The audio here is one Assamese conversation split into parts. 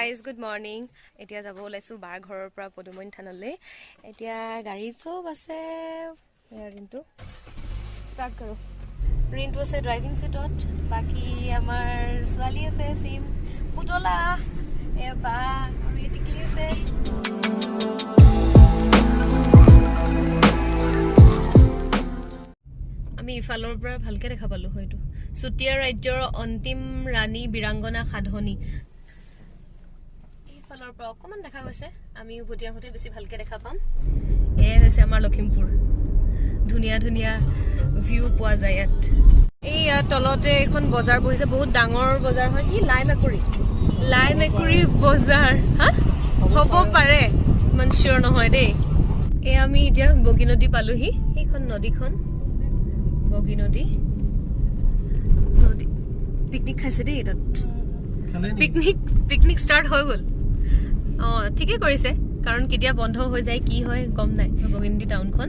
guys, good morning. Etia jabo olaisu bar ghorer pra Podumoni thanole. Etia gari sob ase. Rintu start karo. Rintu ase driving seat ot. Baki amar swali ase sim putola. E ba aru etikli ase. আমি ইফালৰ পৰা ভালকে দেখা পালো হয়তো সুতিয়া ৰাজ্যৰ অন্তিম ৰাণী বিৰাংগনা সাধনী ইফালৰ পৰা অকমান দেখা গৈছে আমি উভতিয়া হতে বেছি ভালকে দেখা পাম এ হৈছে আমাৰ লখিমপুৰ ধুনিয়া ধুনিয়া ভিউ পোৱা যায় ইয়াত এই তলতে এখন বজাৰ বহিছে বহুত ডাঙৰ বজাৰ হয় কি লাইমেকুৰি বজাৰ হা হ'ব পাৰে মনচিয়ৰ নহয় দেই এ আমি এতিয়া বগিনদী পালোহি এইখন নদীখন বগি নদী পিকনিক খাইছে দেই তাত পিকনিক ষ্টাৰ্ট হৈ গ'ল ঠিকে কৰিছে কাৰণ কেতিয়া বন্ধ হৈ যায় কি হয় গম নাই বগি নদী টাউনখন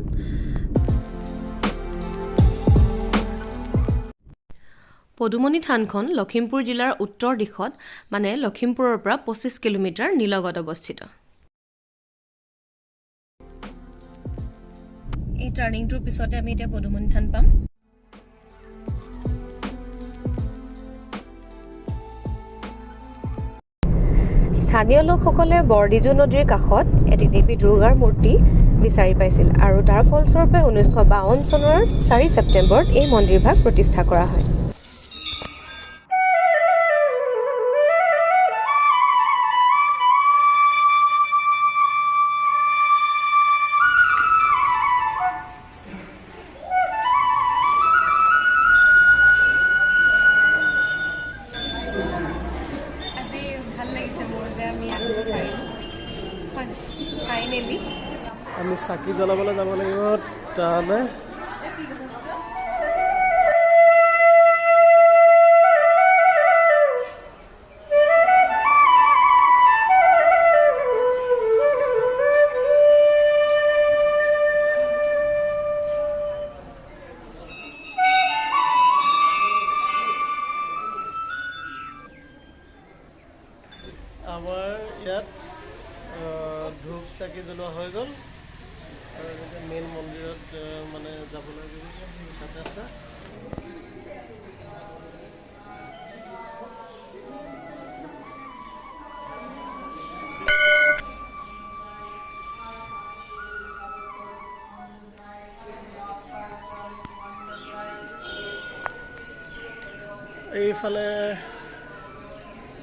পদুমনি থানখন লখিমপুৰ জিলাৰ উত্তৰ দিশত মানে লখিমপুৰৰ পৰা 25 কিলোমিটাৰ নিলগত অৱস্থিত এই টাৰ্ণিংটোৰ পিছতে আমি এতিয়া পদুমনি থান পাম স্থানীয় লোকসকলে বৰদিজু নদীৰ কাষত এটি দেৱী দুৰ্গাৰ মূৰ্তি বিচাৰি পাইছিল আৰু তাৰ ফলস্বৰূপে 1952 চনৰ 4 ছেপ্টেম্বৰত এই মন্দিৰভাগ প্ৰতিষ্ঠা কৰা হয় আমি চাকি জ্বলাবলৈ যাব লাগিব তালে আমাৰ ইয়াত ধূপ চাকি জ্বলোৱা হৈ গ'ল আৰু মেইন মন্দিৰত মানে যাবলৈ তাতে আছে এইফালে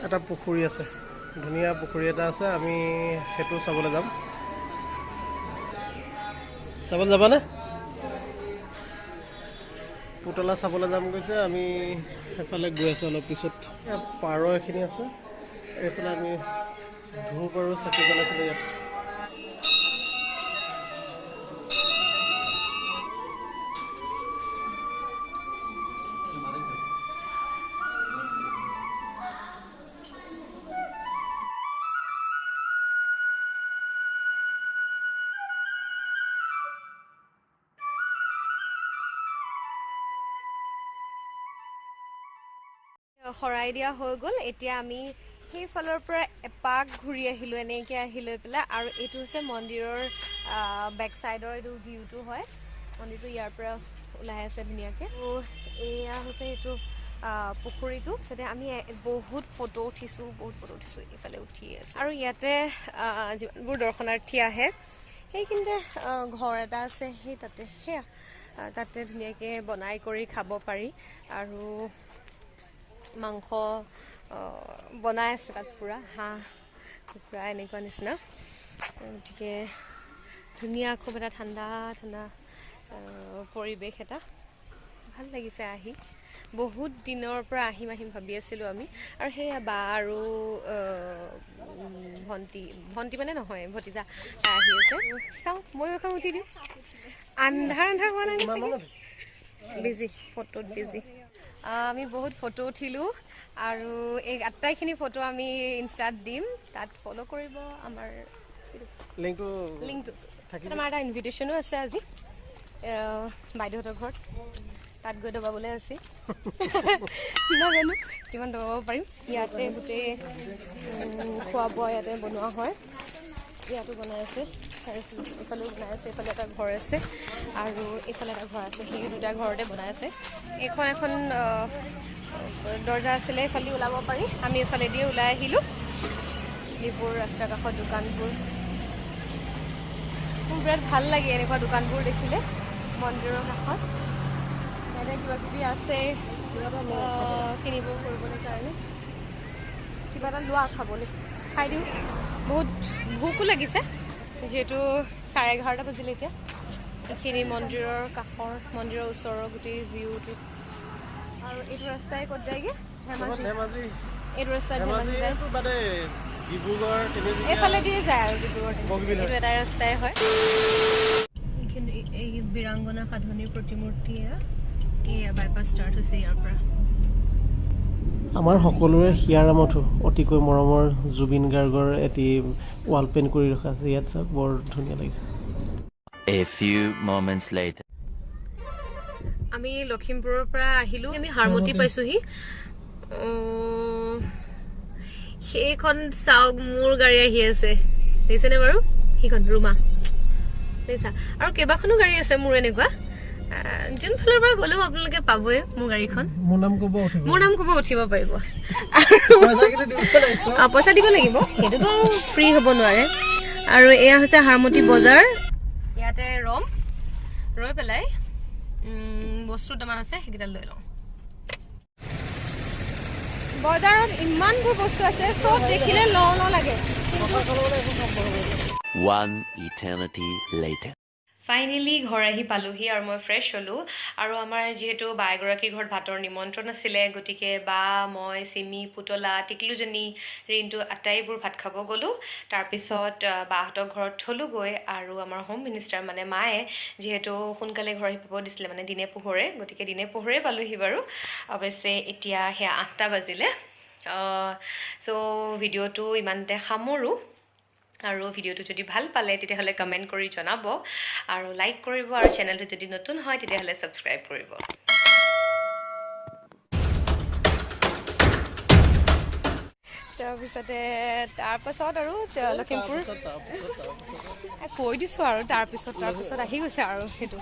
এটা পুখুৰী আছে ধুনীয়া পুখুৰী এটা আছে আমি হেতু চাবলৈ যাম চাবলৈ যাবানে পুতলা চাবলৈ যাম কৈছে আমি এফালে গৈ আছোঁ অলপ পিছত পাৰ এখিনি আছে এইফালে আমি ধূপ আৰু চাকি জ্বলাইছিলোঁ ইয়াত খৰাই দিয়া হৈ গ'ল এতিয়া আমি সেইফালৰ পৰা এপাক ঘূৰি আহিলোঁ এনেকৈ আহি লৈ পেলাই আৰু এইটো হৈছে মন্দিৰৰ বেক চাইডৰ এইটো ভিউটো হয় মন্দিৰটো ইয়াৰ পৰা ওলাই আছে ধুনীয়াকৈ এয়া হৈছে এইটো পুখুৰীটো পিছতে আমি বহুত ফটো উঠিছোঁ এইফালে উঠি আছে আৰু ইয়াতে যিমানবোৰ দৰ্শনাৰ্থী আহে সেইখিনিতে ঘৰ এটা আছে সেই তাতে ধুনীয়াকৈ বনাই কৰি খাব পাৰি আৰু মাংস বনাই আছে তাত পুৰা হাঁহ কুকুৰা এনেকুৱা নিচিনা গতিকে ধুনীয়া খুব এটা ঠাণ্ডা পৰিৱেশ এটা ভাল লাগিছে আহি বহুত দিনৰ পৰা আহিম ভাবি আছিলোঁ আমি আৰু সেয়া বা আৰু ভণ্টি মানে নহয় ভতিজা আহি আছে চাওঁ মই এখন উঠি দিওঁ আন্ধাৰ হোৱা নাই বিজি ফটোত বিজি আমি বহুত ফটো উঠিলোঁ আৰু এই আটাইখিনি ফটো আমি ইনষ্টাত দিম তাত ফ'ল' কৰিব আমাৰ লিংকটো আমাৰ এটা ইনভিটেশ্যনো আছে আজি বাইদেউহঁতৰ ঘৰত তাত গৈ দবাবলৈ আছে নাজানো কিমান দবাব পাৰিম ইয়াতে গোটেই খোৱা বোৱা ইয়াতে বনোৱা হয় ইয়াতো বনাই আছে এইফালেও বনাই আছে এইফালে এটা ঘৰ আছে আৰু এইফালে এটা ঘৰ আছে সেই দুটা ঘৰতে বনাই আছে এখন এখন দৰ্জা আছিলে এইফালে ওলাব পাৰি আমি এইফালে দিয়ে ওলাই আহিলোঁ এইবোৰ ৰাস্তাৰ কাষত দোকানবোৰ মোৰ বিৰাট ভাল লাগে এনেকুৱা দোকানবোৰ দেখিলে মন্দিৰৰ কাষত ইয়াতে কিবা কিবি আছে কিনিব কৰিবলৈ কাৰণে কিবা এটা লোৱা খাবলৈ খাই দিওঁ বহুত ভোকো লাগিছে যিহেতু 11:30 বাজিলে এতিয়া এইখিনি মন্দিৰৰ কাষৰ মন্দিৰৰ ওচৰৰ গোটেই ভিউটো আৰু এইটো ৰাস্তাই ক'ত যায়গৈ ধেমাজি এইটো ৰাস্তাত ধেমাজি যায় এইফালে দিয়ে যায় আৰু ডিব্ৰুগড় এইটো এটা ৰাস্তাই হয় এইখিনি এই বীৰাংগনা সাধনীৰ প্ৰতিমূৰ্তি এয়া বাইপাছ ষ্টাৰ্ট হৈছে ইয়াৰ পৰা আমাৰ সকলোৰে হিয়াৰামতো অতিকৈ মৰমৰ জুবিন গাৰ্গৰ এটি ৱাল পেইণ্ট কৰি ৰখা আছে ইয়াত চাওক বৰ ধুনীয়া লাগিছে A few moments later আমি লখিমপুৰৰ পৰা আহিলোঁ আমি হাৰমতি পাইছোঁহি সেইখন চাওক মোৰ গাড়ী আহি আছে দেখিছেনে বাৰু সেইখন ৰুমা দেখিছা আৰু কেইবাখনো গাড়ী আছে মোৰ এনেকুৱা যোনফালৰ পৰা গ'লেও আপোনালোকে পাবই মোৰ গাড়ীখন মোৰ নাম ক'ব উঠিব পাৰিব পইচা দিব লাগিব সেইটোতো ফ্ৰী হ'ব নোৱাৰে আৰু এয়া হৈছে হাৰমতি বজাৰ ইয়াতে ৰৈ পেলাই বস্তু দুটামান আছে সেইকেইটা লৈ লওঁ বজাৰত ইমানবোৰ বস্তু আছে চব দেখিলে লওঁ লাগে one eternity later ফাইনেলি ঘৰ আহি পালোহি আৰু মই ফ্ৰেছ হ'লোঁ আৰু আমাৰ যিহেতু বা এগৰাকীৰ ঘৰত ভাতৰ নিমন্ত্ৰণ আছিলে গতিকে বা মই চিমি পুতলা টিকলুজনী ৰিণ্টু আটাইবোৰ ভাত খাব গ'লোঁ তাৰপিছত বাহঁতৰ ঘৰত থ'লোঁগৈ আৰু আমাৰ হোম মিনিষ্টাৰ মানে মায়ে যিহেতু সোনকালে ঘৰ আহি পাব দিছিলে মানে দিনে পোহৰে গতিকে দিনে পোহৰে পালোহি বাৰু অৱশ্যে এতিয়া সেয়া 8টা বাজিলে চ' ভিডিঅ'টো ইমানতে সামৰোঁ আৰু ভিডিঅ'টো যদি ভাল পালে তেতিয়াহ'লে কমেণ্ট কৰি জনাব আৰু লাইক কৰিব আৰু চেনেলটো যদি নতুন হয় তেতিয়াহ'লে ছাবস্ক্ৰাইব কৰিব তাৰপাছত আৰু লখিমপুৰ কৈ দিছোঁ আৰু তাৰপিছত আহি গৈছে আৰু সেইটো